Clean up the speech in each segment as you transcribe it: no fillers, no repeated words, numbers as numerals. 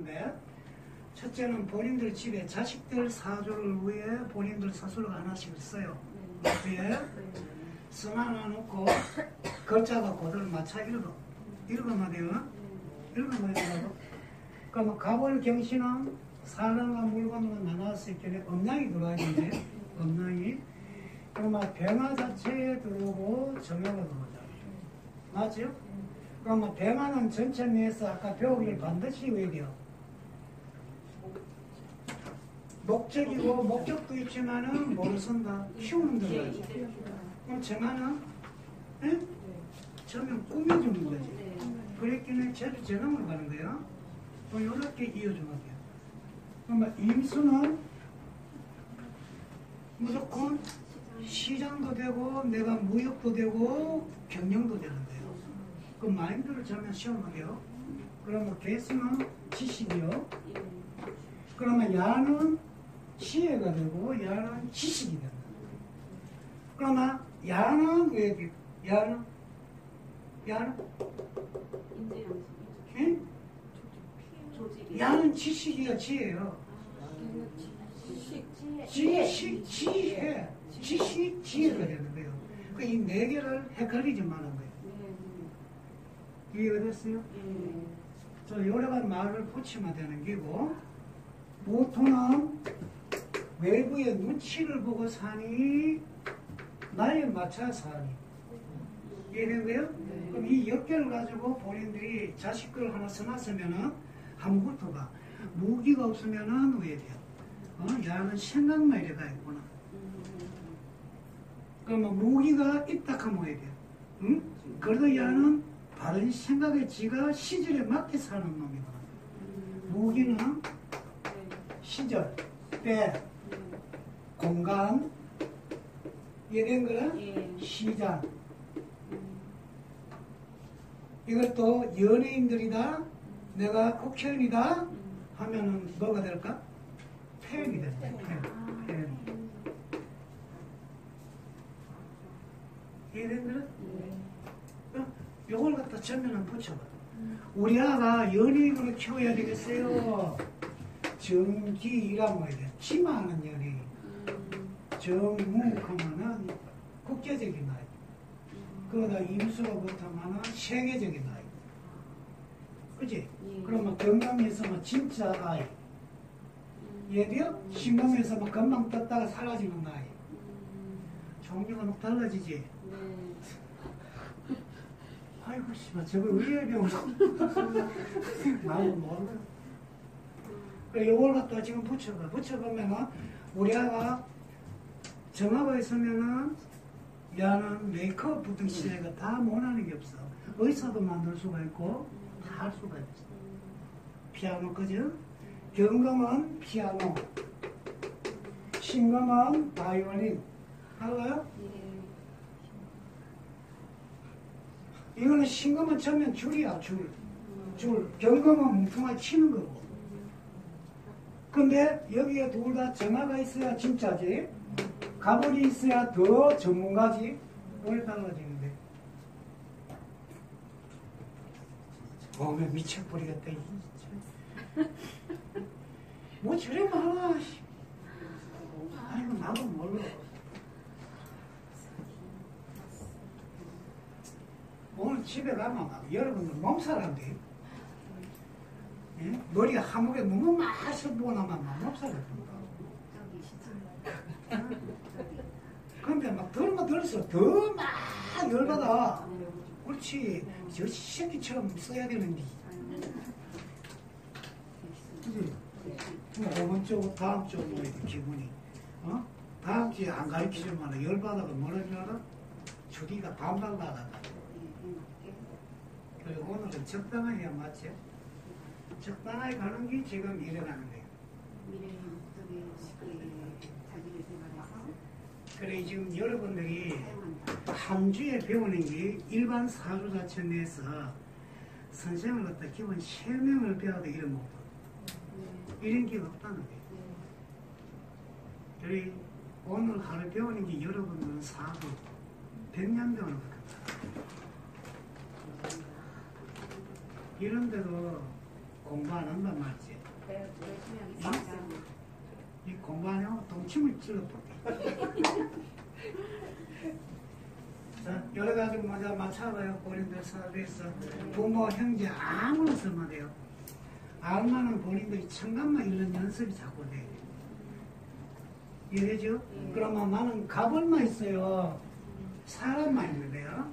하는데, 첫째는 본인들 집에 자식들 사주를 위해 본인들 사주를 하나씩 써요. 뒤에 선 하나 놓고 글자가 그대로 맞춰 읽으면 돼요. 읽으면 돼요. 그럼 갑을 경신은 사람과 물건으로 나눠서 있길래 음양이 들어와야 되는데, 음양이. 그러면 병화 자체에 들어오고 정화가 들어오죠. 맞죠? 그러면 병화는 전체 내에서 아까 배우기를 반드시 외워야 돼요. 목적이고 목적도 있지만은 뭐를 쓴다? 키우는 들어가죠. 그럼 정화는 저는 꾸며주는 거지. 그랬기는 제도 전형으로 가는 거예요. 이렇게 이어주면 돼요. 그러면 임수는 무조건 시장도 되고 내가 무역도 되고 경영도 되는데요. 그 마인드를 저는 시험하게요. 그러면 개수는 지식이요. 그러면 야는 지혜가 되고 야는 지식이 된다. 그러면 야는 왜 야는 야는 지식이야 지혜요. 지혜가 되는 거예요. 이 네 개를 헷갈리지 마는 거예요. 이해가 됐어요? 저 여러 가지 말을 붙이면 되는 게고, 모토는 외부의 눈치를 보고 사니, 나에 맞춰 사니. 이해된 거예요? 그럼 이 역결을 가지고 본인들이 자식들 하나 써놨으면은 한번 붙어봐. 무기가 없으면은 왜 돼요? 야는 생각만 이래가 있구나. 그러면 무기가 있다 하면 왜 돼요? 응? 그래도 야는 바른 생각에 지가 시절에 맞게 사는 놈이구나. 무기는 시절, 때, 공간, 이해된 거라? 시장. 이것도 연예인들이다, 내가 국회의원이다 하면은 뭐가 될까? 폐연이 된다. 폐연. 이해된 거라? 요걸 갖다 전면을 붙여봐. 우리 아가 연예인으로 키워야 되겠어요. 정기이란 말이야. 기만하는 연예인. 정무하면은 국제적인 나이. 그러다 임수가 붙으면은 세계적인 나이. 그치? 그러면 건강에서는 진짜 아이. 얘도요? 신공에서는 금방 떴다가 사라지는 나이. 종류가 막 달라지지? 아이고, 씨발, 저걸 왜 배우나? 나도 모르겠어. 그래, 요걸 갖다 지금 붙여봐. 붙여보면은, 우리 아가 정화가 있으면은, 야는 메이크업 붙은 시대가 다 못하는 게 없어. 의사도 만들 수가 있고, 다 할 수가 있어. 피아노, 그죠? 경금은 피아노, 신금은 바이올린. 알아요? 이거는 신금은 처음엔 줄이야, 줄. 경금은 뭉퉁하게 치는 거고. 근데 여기에 둘 다 정화가 있어야 진짜지. 갑을이 있어야 더 전문가지. 뭘 달라지는데. 미쳐버리겠다. 뭐 저래 많아. 아이고, 나도 몰라. 오늘 집에 가면 여러분들 몸살한데, 예? 머리가 한목에 너무 맛을 보고 나면 몸살을 든다. 근데 막 들으면 들을수록 더 막 열받아. 그렇지. 저 새끼처럼 써야 되는데. 그지? 이번 주, 다음 주 뭐 기분이. 다음 주에 안 가르치지만 열받아가 뭐라 줄 알아? 주기가 반반 나간다. 그리고 오늘은 적당하게 해야 맞죠? 적당하게 가는 게 지금 일어나는 거예요. 그래, 지금 여러분들이 한 주에 배우는 게 일반 사주 자체 내에서 선생을 갖다 기본 3명을 배워도 이런 못 봐. 이런 게 없다는 거예요. 그래, 오늘 하루 배우는 게 여러분들은 사주 100년 배우는 것 같다. 이런데도 공부 안 한단 말이지. 네, 열심히 하겠습니다. 이 공부하냐고 동침을 찔러볼게. 자, 여러 가지 먼저 맞춰봐요. 본인들 사업에서 부모, 형제 아무나 쓰면 돼요. 알만한 본인들이 청감만 읽는 연습이 자꾸 돼요. 이해되죠? 그러면 나는 가벌만 있어요. 사람만 있는 데요.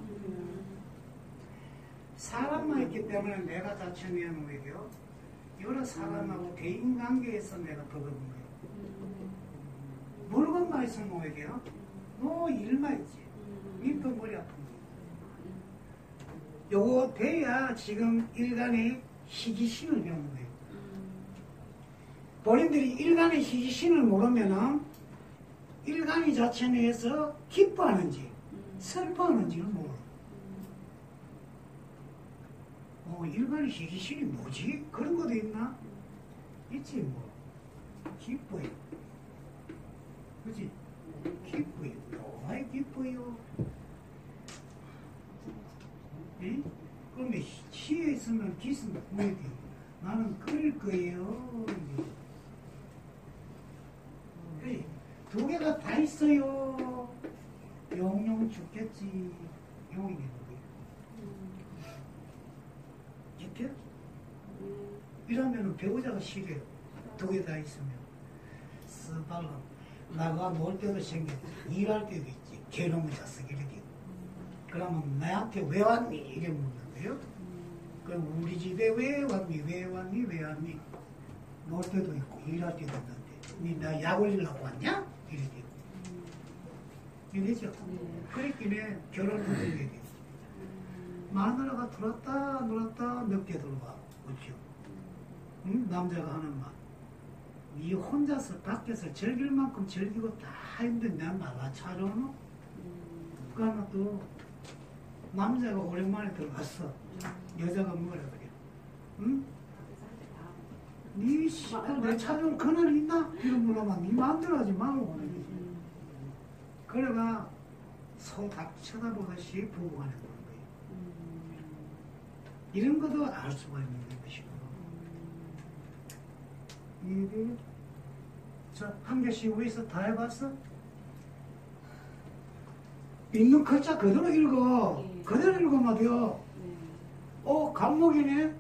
사람만 있기 때문에 내가 자청하는 거예요. 여러 사람하고 대인관계에서 내가 버거운 거예요. 물건만 있으면 뭐예요? 뭐 일만 있지. 이또 머리 아픈 거예요. 요거 돼야 지금 일간의 희귀신을 배우는 거예요. 본인들이 일간의 희귀신을 모르면은 일간이 자체 내에서 기뻐하는지 슬퍼하는지를 몰라. 일간의 희귀신이 뭐지? 그런 것도 있나? 있지 뭐. 기뻐요. 그치? 기뻐요. 너무 기뻐요. 예? 그러면 시에 있으면 기스는 뭐예요? 나는 그릴 거예요. 그래. 두 개가 다 있어요. 용용 죽겠지. 용이 되는 거예요. 이렇게? 이러면 배우자가 싫어요. 두 개 다 있으면. 스발로. 나가 놀 때도 생겨. 일할 때도 있지. 개놈의 자식 이렇게. 그러면 나한테 왜 왔니? 이래 묻는 거예요. 그럼 우리 집에 왜 왔니? 왜 왔니? 왜 왔니? 놀 때도 있고 일할 때도 있는데 니 나 약 올리려고 왔냐? 이렇게. 이러죠. 그랬길래 결혼을 하게 돼. 마누라가 들었다 놀았다 늦게 들어와. 그렇죠? 응? 남자가 하는 말. 니 혼자서 밖에서 즐길 만큼 즐기고 다 했는데 내가 말라 차려노? 그러면 또 남자가 오랜만에 들어갔어. 여자가 뭐라 그래? 응? 니 시간 내 찾아올 그날 있나? 이런 물어보면 니 마음대로 하지 말고 오는 거지. 그래가 소답 쳐다보듯이 부부간에 보는 거예요. 이런 것도 알 수가 있는 것이고. 이게 자, 한 개씩 위에서 다 해봤어? 있는 글자 그대로 읽어. 그대로 읽으면 돼요. 간목이네?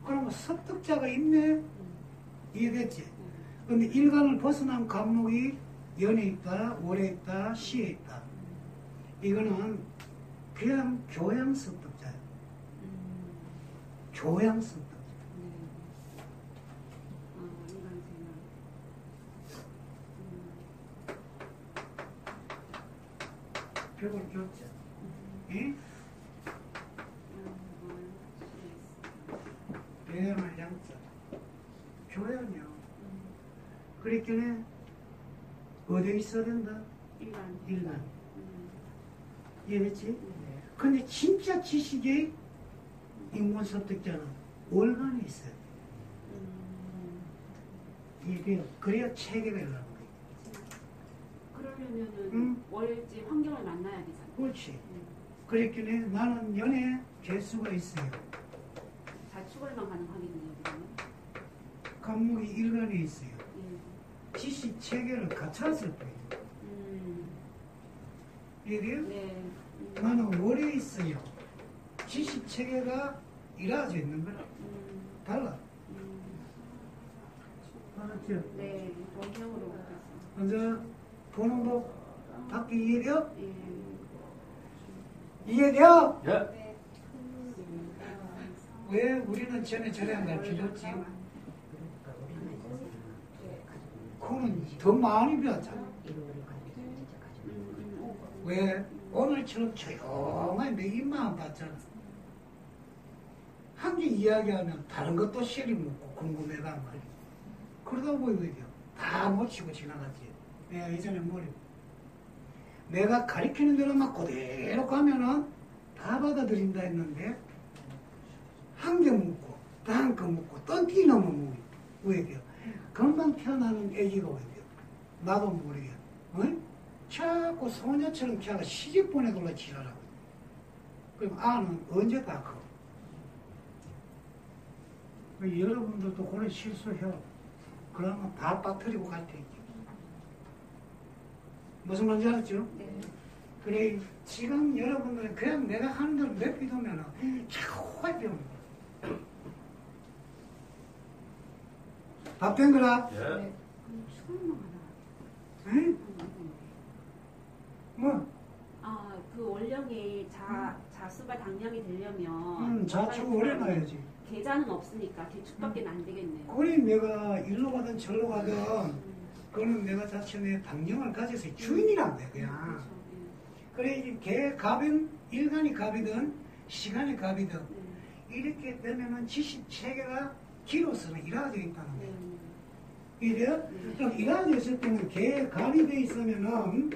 그러면 섭득자가 있네? 이해됐지? 근데 일간을 벗어난 간목이 연에 있다, 월에 있다, 시에 있다. 이거는 그냥 교양 섭득자예요. 교양 섭득자. 벽을 줬죠. 예? 배양을 양자. 교양이요. 그랬길래 어디에 있어야 된다? 일간. 이해했지? 근데 진짜 지식의 인문 섭득자는 월간에 있어요. 이게 그래야 체계가 일어나는 거예요. 그러려면은 월지 환경을 만나야 되잖아. 그렇지. 그랬길래 나는 연애 개수가 있어요. 자축월만 가능하겠네요. 간목이 일간에 있어요. 지식 체계를 갖췄을 거예요. 이해돼요? 네. 나는 월에 있어요. 지식 체계가 이루어져 있는 거라. 달라. 알았죠? 네. 원형으로. 먼저 보는 법 밖에 이해돼요? 예. 이해돼요? 예. 왜 우리는 전에 저래 안 가르쳐줬지? 그거는 더 많이 배웠잖아. 왜? 오늘처럼 조용하게 내 입만 봤잖아. 한 개 이야기하면 다른 것도 실이 묻고 궁금해가 말이야. 그러다 보이거든요. 다 놓치고 지나갔지. 내가 예전에 머리. 내가 가리키는 대로만 그대로 가면은 다 받아들인다 했는데 한 개 묻고 다른 거 묻고 던티 넘으면 왜요? 금방 태어나는 애기가 왜요? 나도 모르게. 응? 자꾸 소녀처럼 걔가 시집 보내돌라 지랄하고. 그럼 아는 언제 다 커? 여러분들도 그런 실수해요. 그러면 다 빠뜨리고 갈 테니까. 무슨 말인지 알았죠? 네. 그래, 지금 여러분들은 그냥 내가 하는 대로 내비두면은 자꾸 배우는 거야. 밥 된 거라? 예. 그럼 수강만 하나. 응? 뭐? 아, 그 원령이 자수가 당량이 되려면 자축 오래 놔야지. 계좌는 없으니까 대축밖에 안 되겠네요. 그래, 내가 일로 가든 절로 가든 그거는 내가 자체 내 당령을 가져서 주인이란 돼, 그냥. 그렇죠. 그래, 이개 갑은 일간이 갑이든 시간이 갑이든 네. 이렇게 되면은 지식 체계가 기로서는 이루어져 있다는 네. 거예요. 네. 이래요? 그럼 이루어져 있을 때는 개 갑이 돼 있으면은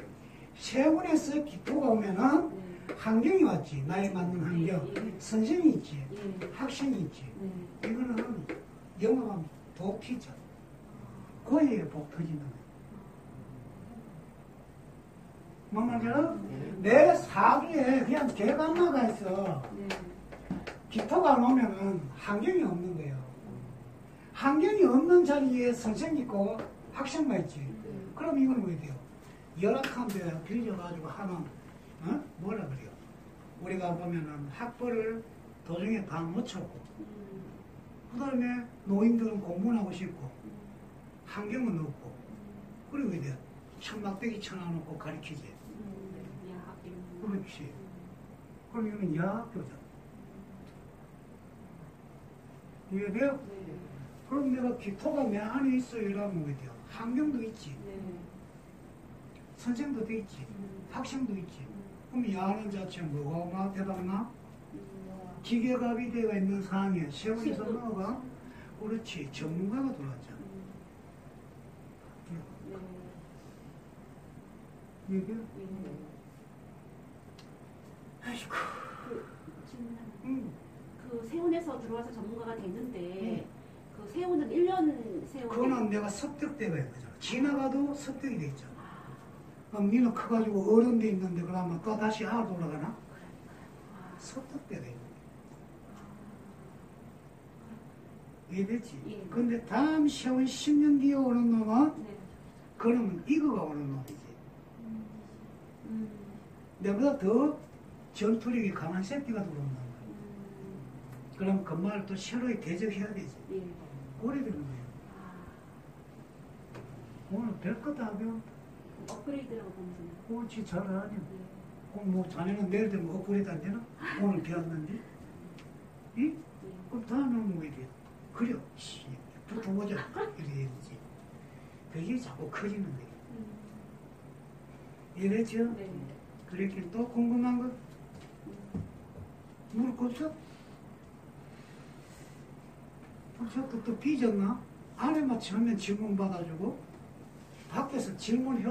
세운에서 기토가 오면은 네. 환경이 왔지. 나에 맞는 환경. 선생이 있지. 예. 학생이 있지. 네. 이거는 영어하면 복티죠. 거기에 복 터지는 거예요. 뭔 말이야? 내 사주에 그냥 개감마가 있어. 네. 기토가 안 오면은 환경이 없는 거예요. 환경이 없는 자리에 선생 있고 학생만 있지. 그럼 이건 왜 돼요? 열악한 데 빌려가지고 하는, 뭐라 그래요? 우리가 보면은 학벌을 도중에 다 놓쳤고, 그 다음에 노인들은 공부는 하고 싶고, 환경은 없고, 그리고 왜 돼요? 천막대기 쳐놔놓고 가르치지. 야학 이런 거. 그렇지. 그럼 이거는 야학교죠. 이해돼요? 네. 그럼 내가 기토가 내 안에 있어 이러면 왜 돼요? 환경도 있지. 네. 선생도 돼 있지. 학생도 있지. 그럼 야하는 자체는 뭐가 대박나? 기계갑이 되어 있는 상황에 세월에서 넘어가? 그렇지. 전문가가 들어왔잖아. 네. 이해돼요? 네. 아이고. 질문 하나. 응. 그 세운에서 들어와서 전문가가 되는데 그 세운은 1년 세운. 그거는 내가 습득대가 있거든. 지나가도 습득이 돼 있잖아. 그럼 니는 커가지고 어른 데 있는데 그러면 또 다시 알아 돌아가나? 섭득대가 있는 거야. 이해됐지? 예. 근데 다음 세월 10년 뒤에 오는 놈은 네. 그러면 이거가 오는 놈이지. 음. 내보다 더 전투력이 강한 새끼가 들어온단 말이야. 그럼 그 말을 또 새로이 대적해야 되지. 예. 오래되는 거예요. 아, 오늘 별거 다 배운다. 업그레이드라고 보면 되나요? 옳지, 잘하냐. 예. 그럼 뭐 자네는 내일 되면 업그레이드 안 되나? 오늘 배웠는데? 이? 예. 그럼 다음에는 뭐 이래? 그래, 씨, 붙어보자. 이래야지. 그게 자꾸 커지는 거예요. 이랬죠? 네. 그렇게 또 궁금한 거? 물을 없어? 벌써부터 또 삐졌나? 안에만 처음엔 질문 받아주고 밖에서 질문해.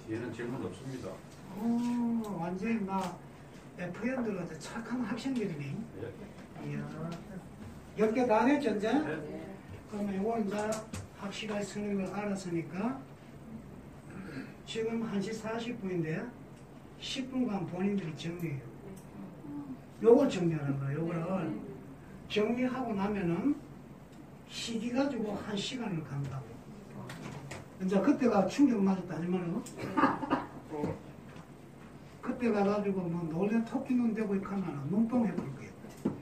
뒤에는 질문 없습니다. 완전히 막 FM들한테 착한 학생들이네. 예. 이야, 10개 다 됐죠, 이제? 네. 그러면 이거 이제 확실하게 쓰는 걸 알았으니까 지금 1시 40분인데 10분간 본인들이 정리해요. 요걸 정리하는 거예요. 요거를 정리하고 나면은 시기 가지고 1시간을 간다고. 이제 그때가 충격 맞았다 하지 말고. 그때 가가지고 뭐 놀래 토끼 눈 대고 이렇게 하면 눈뽕 해볼 거예요.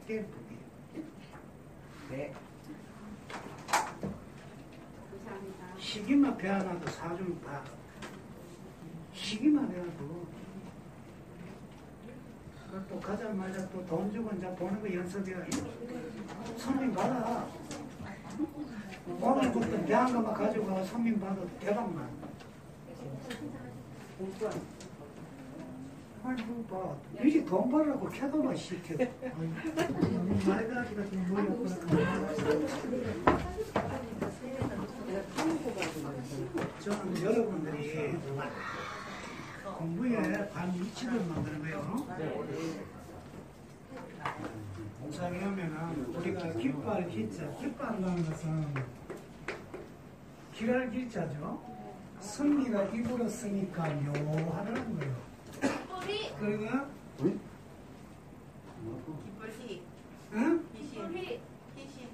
깨볼 거예요. 네. 감사합니다. 시기만 배워놔도 사주는 다. 시기만 해도. 또 가자마자 또 돈 주고 이제 보는 거 연습해야 손님 받아. 오늘부터 배한 것만 가지고 손님 받아도 대박나. 아이고, 봐. 이리 돈 벌라고 캐도만 시켜. 말가기가 좀 머리가 저는 여러분들이 공부에 반 미치도록 만드는 거예요. 공사기 하면은 우리가 깃발 기자, 깃발이라는 것은 길할 기자죠. 승리가 입으로 쓰니까 묘하다는 거예요. 그러니까 깃발희, 응? 희신, 희신,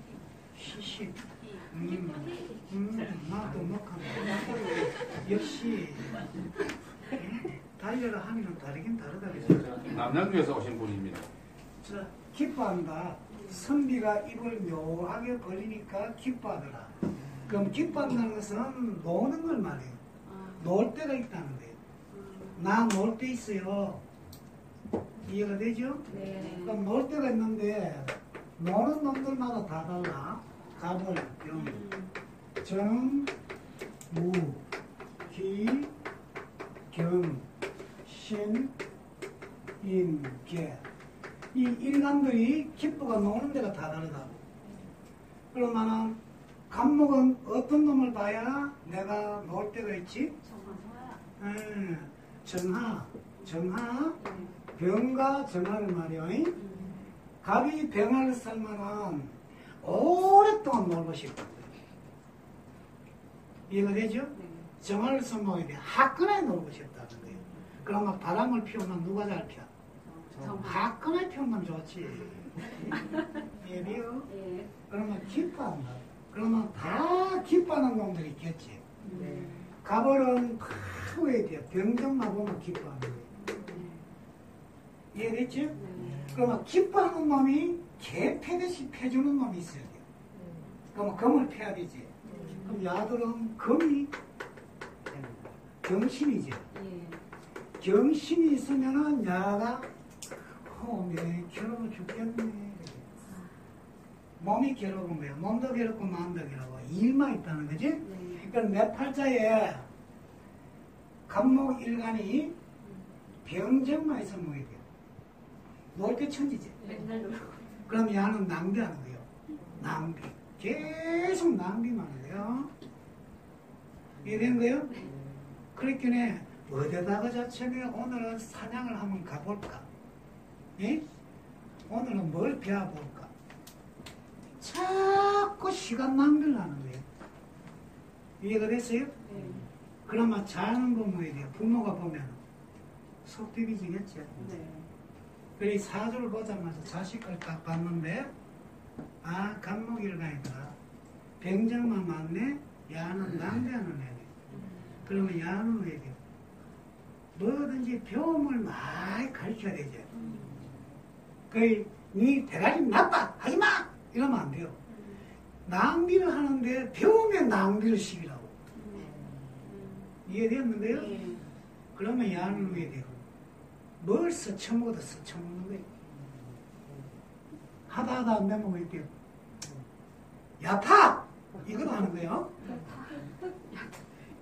나라마다 함의는 다르긴 다르다. 그죠? 남양주에서 오신 분입니다. 자, 기뻐한다. 선비가 입을 묘하게 벌리니까 기뻐하더라. 그럼 기뻐한다는 것은 노는 걸 말해요. 놀 때가 있다는 거예요. 나 놀 때 있어요. 이해가 되죠? 네. 그럼 놀 때가 있는데 노는 놈들마다 다 달라. 갑을, 병, 정, 무, 기, 경, 신, 인, 계. 이 인간들이 기뻐가 노는 데가 다 다르다고. 그러면은 간목은 어떤 놈을 봐야 내가 놀 때가 있지? 정하, 병과 정하를 말이야. 갑이 병화를 살면은 오랫동안 놀고 싶거든. 이해가 되죠? 정화를 써먹어야 돼. 화끈하게 놀고 싶다는 거예요. 그러면 바람을 피우면 누가 잘 피워? 화끈하게 피우면 좋지. 예비요? 예. 그러면 기뻐한다. 그러면 다 기뻐하는 놈들이 있겠지. 가벌은 다 후회야 돼요. 병정만 보면 기뻐하는 거예요. 이해됐지? 그러면 기뻐하는 놈이 개 패듯이 패주는 놈이 있어야 돼요. 그러면 금을 패야 되지. 그럼 야들은 금이 경신이죠. 경신이 있으면은 야가 내 괴로워 죽겠네. 몸이 괴로운 거야. 몸도 괴롭고 마음도 괴로워. 일만 있다는 거지. 그러니까 내 팔자에 간목 일간이 병정만 있으면 뭐게 돼요? 놀 때 천지지. 맨날 놀고. 그럼 야는 낭비하는 거예요. 낭비. 계속 낭비만 해요. 이해된 거예요? 그렇긴 해. 어디다가 자체에 오늘은 사냥을 한번 가볼까? 예? 오늘은 뭘 배워볼까? 자꾸 시간 낭비를 하는 거예요. 이해가 됐어요? 그러면 자는 거 뭐야 돼요? 부모가 보면 속 비비지겠지. 그래 사주를 보자마자 자식을 딱 봤는데 아 간목일간이다. 병정만 많네. 야는 낭비하는 애네. 그러면 야는 왜 돼요? 뭐든지 배움을 많이 가르쳐야 되죠. 네 대가리 나빠 하지마 이러면 안 돼요. 낭비를 하는데 배우면 낭비를 시키라고. 이해되었는데요? 그러면 야는 왜 돼요? 뭘 스쳐먹어도 스쳐먹는 거예요. 하다 안 되면 왜 돼요? 야타! 이것도 하는 거예요.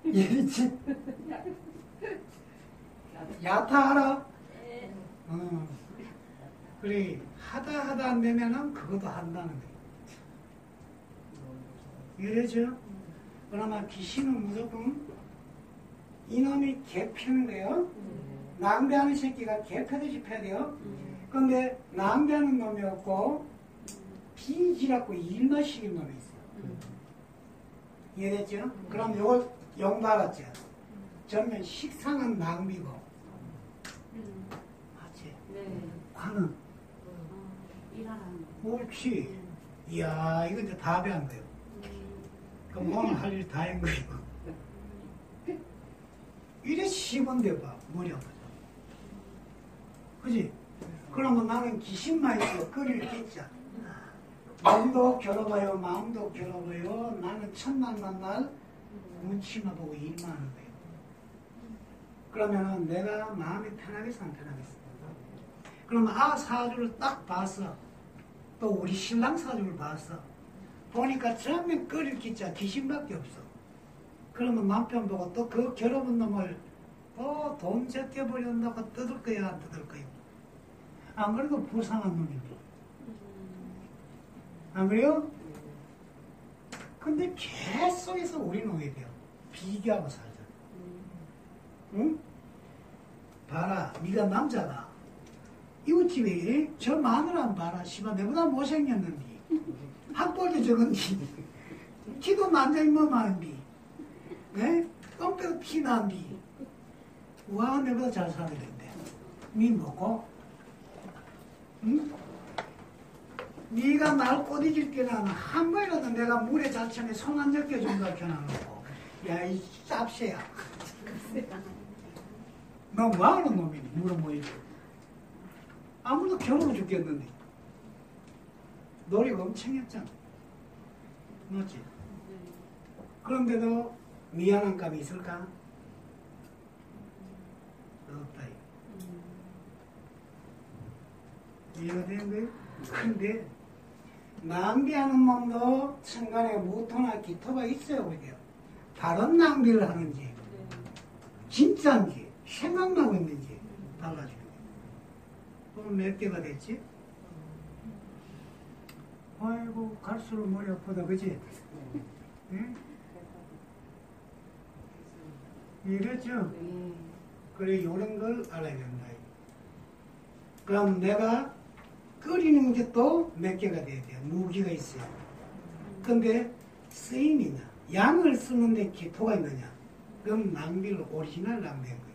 예리지? 야타 알아? 그래 하다 안 되면은 그것도 한다는 거예요. 이해되죠? 그러나 귀신은 무조건 이놈이 개 피는 거예요. 낭비하는 새끼가 개 패듯이 패야 돼요. 근데 낭비하는 놈이 없고 비지라고 일만 시킨 놈이 있어요. 이해됐죠? 그럼 요거 영 알았죠? 전면 식상은 낭비고 맞지? 관은 일하는 옳지. 이야 이거 이제 다 배운 거예요. 그럼 오늘 할 일 다 한 거예요. 이래 씹은데 봐 머리 아프죠. 그지? 그러면 나는 귀신만 있어 끓일 겠자. 몸도 괴로워요 마음도 괴로워요. 나는 첫날 만날 눈치만 보고 일만 하는 거예요. 그러면은 내가 마음이 편하겠어 안 편하겠어? 그러면 아 사주를 딱 봤어. 또 우리 신랑 사주를 봤어. 보니까 처음에 끓일 기자 귀신밖에 없어. 그러면 남편 보고 또 그 괴로운 놈을 또 돈 제껴버린다고 뜯을 거야 안 뜯을 거야? 안 그래도 불쌍한 놈인데. 안 그래요? 근데 계속해서 우리는 오게 돼요. 비교하고 살자. 응? 봐라, 네가 남자다. 이웃집에 저 마누라 봐라. 씨발 내보다 못생겼는데 학벌도 적은디 키도 남자인 뭐만디 똥배도 피난디 와 내보다 잘 살아야 된대. 니 뭐고? 응? 네가 날 꼬디질 때는 한 번이라도 내가 물에 자천에 손 안 적게 준다 켜놔놓고 야이 쌉새야. 너 뭐하는 놈이니? 물어보이고. 아무도 겨울을 죽겠는데. 노력 엄청 했잖아. 맞지? 그런데도 미안한 감이 있을까? 없다. 이해가 되는 거예요? 근데 낭비하는 놈도 천간에 무토나 기토가 있어야 보게요. 다른 낭비를 하는지 진짜인지 생각나고 있는지 달라지는 거예요. 그럼 몇 개가 됐지? 아이고 갈수록 머리 아프다 그지? 응? 이랬죠? 그래 이런 걸 알아야 된다. 그럼 내가 끓이는 게 또 몇 개가 돼야 돼요. 무기가 있어요. 근데 쓰임이나 양을 쓰는데 기토가 있느냐? 그럼 낭비를 오리지널 낭비한 거예요.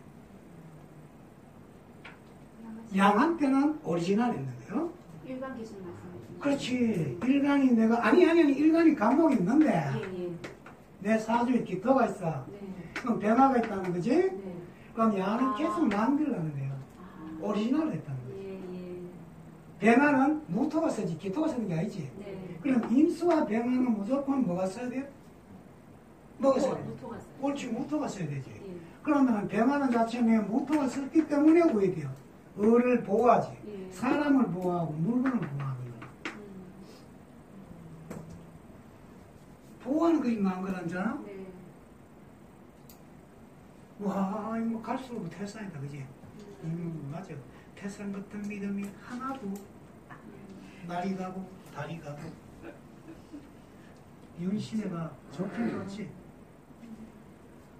양한테는 오리지널 있는 거예요. 일반 기준 말씀해 그렇지. 일간이 내가 아니 일간이 감독이 있는데 예. 내 사주에 기토가 있어. 네. 그럼 변화가 있다는 거지? 네. 그럼 양은 아. 계속 낭비를 하는 거예요. 오리지널을 했다는 거예요. 예. 변화는 무토가 쓰지 기토가 쓰는 게 아니지. 네. 그럼 임수와 병화는 무조건 뭐가 써야 돼요? 뭐가 써야 돼요? 무토가 써요. 옳지, 무토가 써야 되지. 예. 그러면 병화는 자체는 무토가 썼기 때문에 구해야 돼요. 을을 보호하지. 예. 사람을 보호하고 물건을 보호하거든. 보호하는 것이 나은 거란잖아? 네. 와, 이거 뭐 갈수록 태산이다, 그지? 맞아. 태산 같은 믿음이 하나도 날이 가고 달이 가고 윤신애가 좋긴 좋지.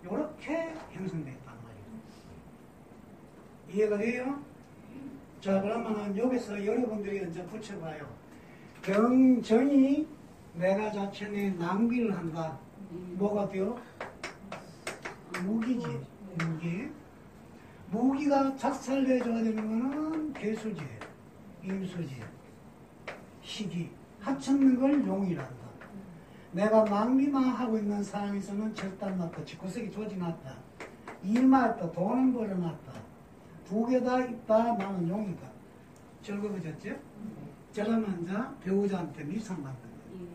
요렇게 형성됐단 말이에요. 이해가 돼요? 자, 그러면은 여기서 여러분들이 이제 붙여봐요. 병전이 내가 자체에 낭비를 한다. 뭐가 돼요? 무기지. 무기. 무기가 작살내줘야 되는 거는 괴수지, 임수지, 시기. 합쳤는 걸 용이란다. 내가 낭비만 하고 있는 상황에서는 절단났다. 직구석이 조지났다. 일만 했다. 돈은 벌어놨다. 두 개 다 있다. 나는 용이다. 즐거워졌죠? 저러면 이제 배우자한테 밀상받는 거예요.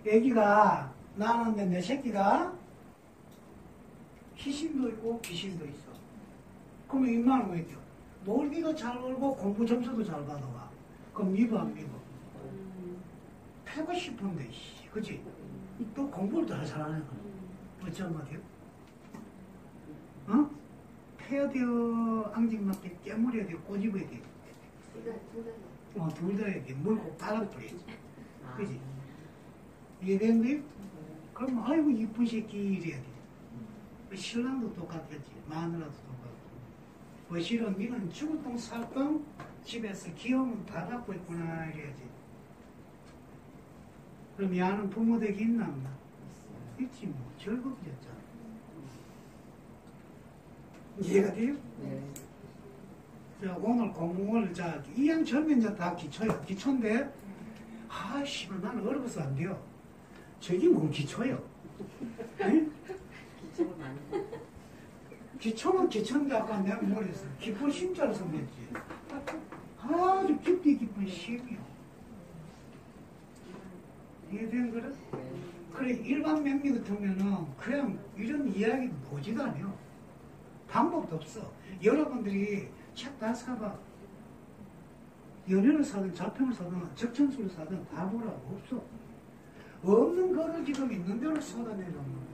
애기가 나는데 내 새끼가 희심도 있고 귀심도 있어. 그러면 입만 왜 껴? 놀기도 잘 놀고 공부 점수도 잘 받아와. 그럼 믿어 안 믿어? 패고 싶은데, 그치? 또 공부를 더 잘하는 거야. 어찌 한마디요? 어? 패야 돼요. 앙증맞게 깨물어야 돼요. 꼬집어야 돼요. 둘 다 이렇게 물고 빨아버려야지. 그치? 이해되는데? 그럼 아이고 이쁜 새끼 이래야 돼. 신랑도 똑같겠지. 마누라도 똑같고. 실은 니는 죽을 똥 살 똥 집에서 귀여움은 다 갖고 있구나 이래야지. 그럼 야는 부모 댁이 있나 없나? 있지 뭐. 즐겁겠잖아. 이해가 돼요? 네. 자, 오늘 공부를 자, 이양 처음에 이제 다 기초야. 기초인데, 씨발, 나는 어려워서 안 돼요. 저게 뭔 기초예요? 응? 기침을 많이 해. 기초는 기초인데 아까 내가 뭐랬어? 깊은 심자를 썼겠지. 아주 깊이 깊은 심이요. 이해되는 거라? 그래, 일반 명리 같으면은 그냥 이런 이야기 보지도 않아요. 방법도 없어. 여러분들이 책 다 사봐. 연연을 사든 자평을 사든 적천수를 사든 다 보라고. 없어. 없는 거를 지금 있는 대로 쏟아내는 거예요.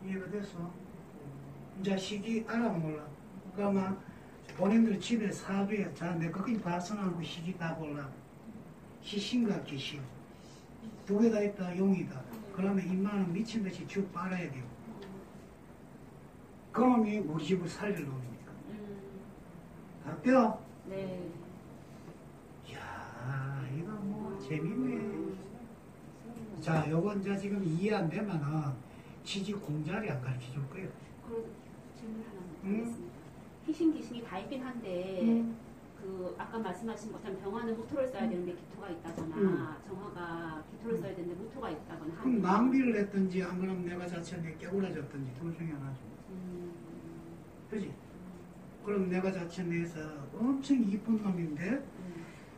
이해가 됐어? 이제 시기 알아 몰라. 그러면 본인들 집에 사주에 자, 내 거기 발선하고 시기 다 골라. 희신과 귀신. 두 개 다 있다, 용이다. 그러면 인마는 미친 듯이 쭉 빨아야 돼요. 그놈이 우리 집을 살릴 놈이니까. 어때요? 네. 이야, 이거 뭐 재밌네. 자, 요건 이제 지금 이해 안 되면은 취직 공자리 안 가르쳐 줄 거예요. 그런 질문 하나 응? 드리겠습니다. 희신 귀신이 다 있긴 한데 그 아까 말씀하신 것처럼 병화는 모토를 써야 되는데 기토가 있다거나 정화가 기토를 써야 되는데 모토가 있다거나 그럼 하면 낭비를 했든지 안 그러면 내가 자체가 깨구라졌든지 둘 중에 하나죠. 그지? 그럼 내가 자체 내에서 엄청 이쁜 놈인데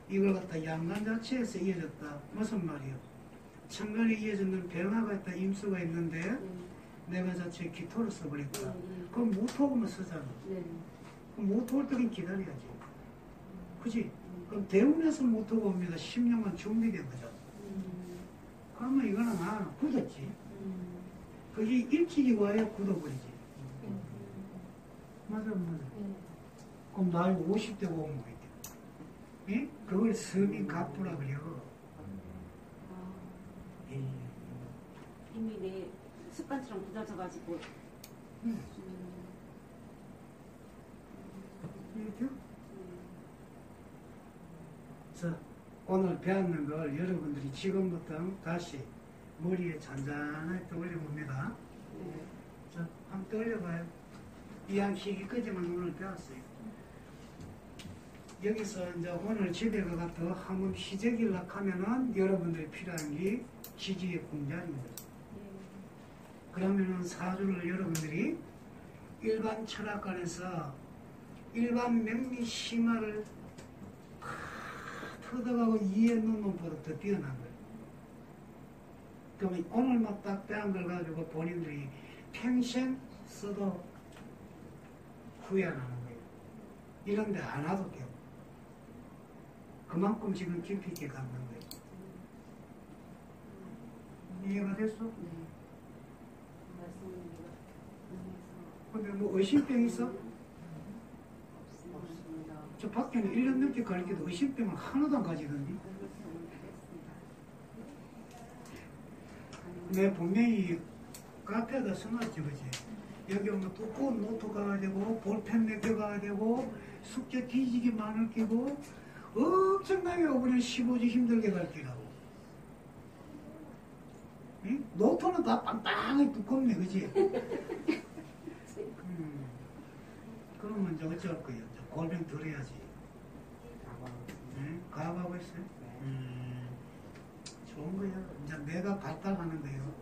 이걸 갖다 양간 자체에서 이어졌다. 무슨 말이요? 천간에 이어졌는 병화가 있다, 임수가 있는데 내가 자체 기토를 써버렸다. 그럼 모토만 쓰잖아. 그럼 모토 올 때는 기다려야지. 그지? 그럼 대운에서 모토가 옵니다. 10년간 준비된 거죠. 그러면 이거는 굳었지. 그게 일찍이 와야 굳어버리지. 맞아. 그럼 나이 50대가 오면 뭐겠지? 예? 그걸 서민 갑부라 그래요. 예. 이미 내 습관처럼 굳어져가지고 이렇게? 자, 오늘 배웠는 걸 여러분들이 지금부터 다시 머리에 잔잔하게 떠올려봅니다. 자, 한번 떠올려봐요. 이 양식이까지만 오늘 배웠어요. 여기서 이제 오늘 집에 가서 한번 희적일락 하면은 여러분들이 필요한 게 지지의 공자입니다. 그러면은 사주를 여러분들이 일반 철학관에서 일반 명리 심화를 터득하고 이해했는 놈보다 더 뛰어난 거예요. 그러면 오늘만 딱 빼한 걸 가지고 본인들이 평생 써도 후회 안 하는 거예요. 이런데 안 와도 돼요. 그만큼 지금 깊이 있게 갖는 거예요. 이해가 됐어? 근데 뭐 의심병 있어? 없습니다. 저 밖에는 1년 넘게 가르쳐도 의심병은 하나도 안 가지던데. 내 분명히 카페에다 써놨지, 그지? 여기 오면 두꺼운 노트 가야 되고, 볼펜 몇개 가야 되고, 숙제 뒤지게 많을 끼고, 엄청나게 그냥 15주 힘들게 가르치라고. 응? 노트는 다 빵빵하게 두껍네, 그지? 그러면 이제 어쩔 거예요? 이제 골뱅 들어야지. 네? 가업하고 있어요? 좋은 거예요. 이제 내가 발달하는 거예요.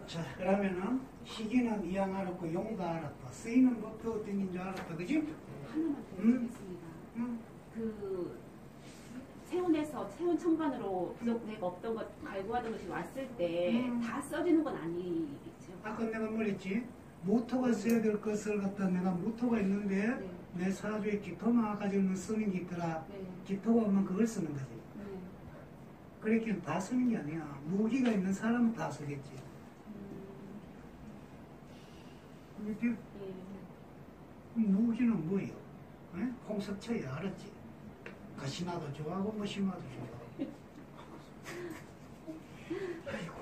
자, 그러면은 시기는 이양 알았고 용도 알았다. 쓰이는 법도 어떤 줄 알았다. 그지? 하나만 더 드리겠습니다. 그 세운에서 세운 천간으로 부적내가 없던 것 갈구하던 것이 왔을 때 다 써지는 건 아니겠죠? 아까 내가 뭐랬지? 모토가 써야 될 것을 갖다 내가 모토가 있는데 네. 내 사주에 기토만 가지고는 쓰는 게 있더라. 네. 기토가 없으면 그걸 쓰는 거지. 그렇게 다 쓰는 게 아니야. 무기가 있는 사람은 다 쓰겠지. 이렇게 무기는 뭐예요? 에? 홍석철이 알았지. 가시나도 좋아하고 무심화도 좋아하고. 아이고.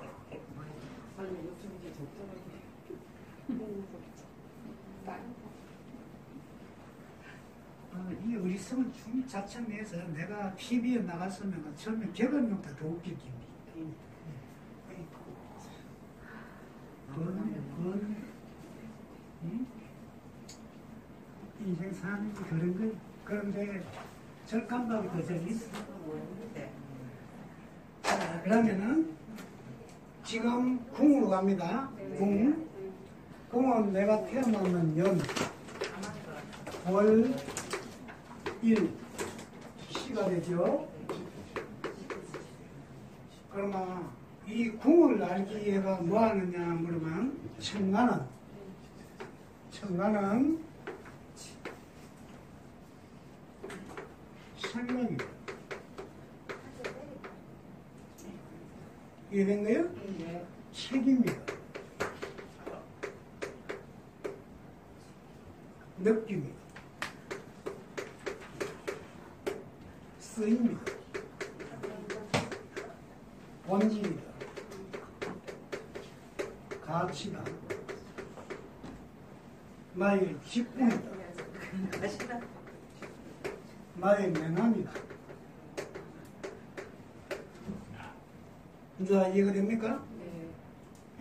아니 요즘 이게 적절하게 이 어리석은 춤 자체 내에서 내가 TV에 나갔으면 처음에 개관용도 더 웃겼지. 인생 사는 게 그런 거야. 그런데 절감박이 더 재밌어. 자, 그러면은 지금 궁으로 갑니다. 궁. 궁은 내가 태어나는 연, 월, 일, 시가 되죠. 그러면 이 궁을 알기 위해가 뭐 하느냐 물으면 천간은 생명입니다. 이해된 거예요? 책입니다. 느낌입니다. 쓰입니다. 원진이다. 가치다. 나의 직분이다. 나의 명함이다. 이제 이해가 됩니까?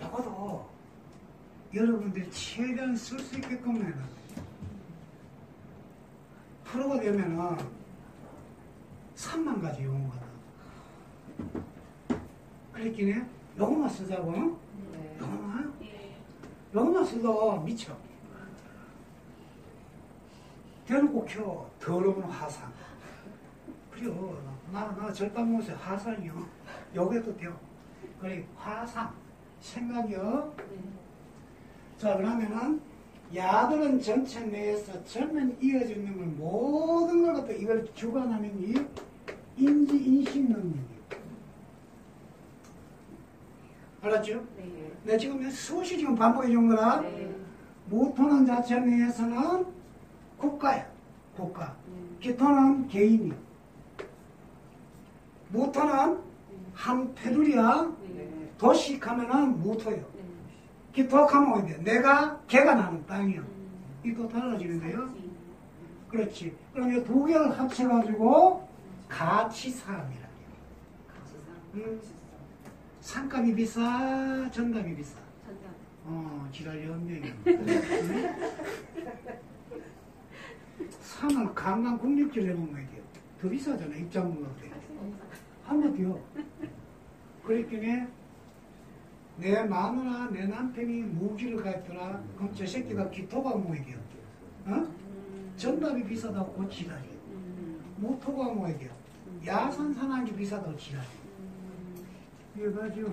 이것도 여러분들이 최대한 쓸 수 있게끔 해놔. 프로가 되면은 3만 가지 용어가 나. 그랬긴 영어만 쓰자고. 네. 영어만? 예. 영어만 써도 미쳐. 대놓고 켜. 더러운 화상. 그래요. 나 절단 못해. 화상이요. 요게도 돼요. 그래, 화상. 생각이요. 자, 그러면은, 야들은 전체 내에서 전면 이어지는 걸 모든 걸 갖다 이걸 주관하는 이 인지, 인식 능력이에요. 알았죠? 네. 내가 지금 수시 지금 반복해 준 거라. 네. 모토는 자체 내에서는 국가야. 국가. 기토는 개인이. 모토는 한 테두리야. 네. 도식하면은 모토예요. 네. 기토하면 어디 돼? 내가 개가 나는 땅이요. 이거 달라지는데요. 그렇지. 그럼 이 두 개를 합쳐가지고 가치사람이라. 상값이 비싸, 전값이 비싸. 전자. 지랄 연명이요. 산을 강남 국립지를 해놓은 거야. 더 비싸잖아, 입장료가. 한마디요. 그랬더니 내 마누라, 내 남편이 무기를 갖더라. 그럼 저 새끼가 기토가 뭐이게요? 전답이 비싸다고 그 지랄이. 모토가 뭐이게요? 야산 산악이 비싸다고 지랄이. 이해가죠?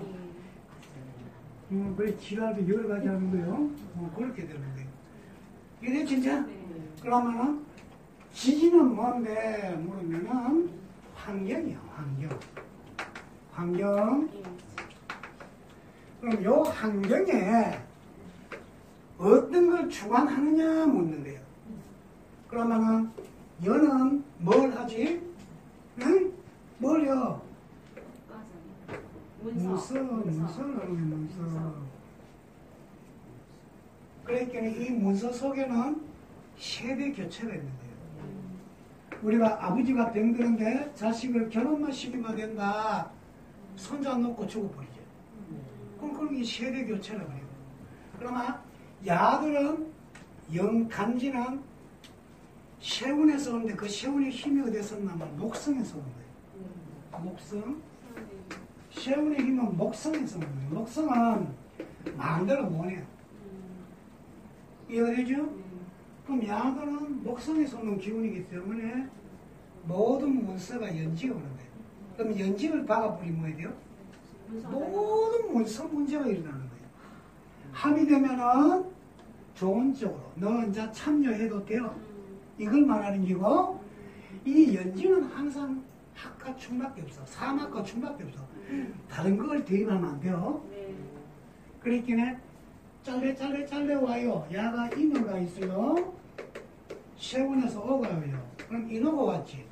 그래, 지랄도 여러 가지 하는 거요. 그렇게 되는 거예요. 이게 진짜? 그러면은, 지지는 뭔데, 물으면은, 환경이야, 환경. 환경. 그럼 요 환경에 어떤 걸 주관하느냐 묻는 거예요. 그러면은, 여는 뭘 하지? 응? 뭘요? 문서라는 문서. 그러니까 이 문서 속에는 세대 교체가 있는 거예요. 우리가 아버지가 병드는데 자식을 결혼만 시키면 된다. 손자 놓고 죽어버리죠. 그럼 이 세대 교체라고 해요. 그러면 야들은 영간지는 세운에서 오는데 그 세운의 힘이 어디서 나면 목성에서 오는 거예요. 목성. 세운의 힘은 목성에서 오는 거예요. 목성은 마음대로 못해요. 이해가 되죠? 그럼 야들은 목성에서 오는 기운이기 때문에 모든 문서가 연지가 오는 거예요. 그럼 연지를 박아버리면 뭐야 돼요? 모든 문서 문제가 일어나는 거예요. 합의되면은 좋은 쪽으로 너 이제 참여해도 돼요. 이걸 말하는 기고 이 연지는 항상 학과 춤밖에 없어. 사막과 춤밖에 없어. 다른 걸 대입하면 안 돼요. 그랬기에 잘래 와요. 야가 인어가 있어요. 세운에서 오가요. 그럼 인어가 왔지.